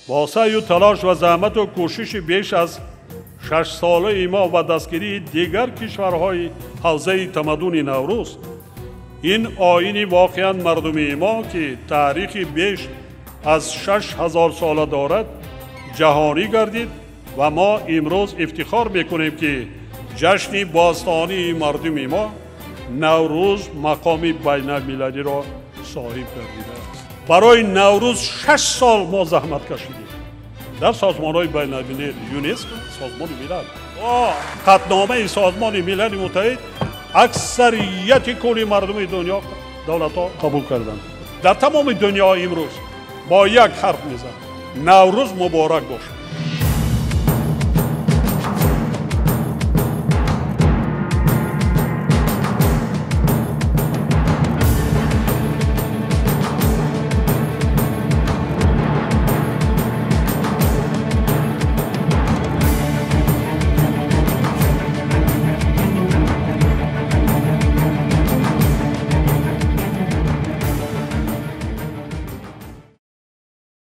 با سعی و تلاش و زحمت و کوشش بیش از 6 ساله ما و دستگیری دیگر کشورهای حوزه تمدن نوروز، این آیین واقعا مردمی ما که تاریخی بیش از 6000 ساله دارد جهانی گردید و ما امروز افتخار میکنیم که جشن باستانی مردم ما نوروز مقام بین المللی را صاحب گردیده است. برای نوروز 6 سال ما زحمت کشیدیم در سازمان‌های بین المللی، یونسکو، سازمان ملل و قطعنامه سازمان ملل متحد اکثریت کل مردم دنیا دولت‌ها قبول کردند. در تمام دنیا امروز با یک حرف میزنند: نوروز مبارک باشد.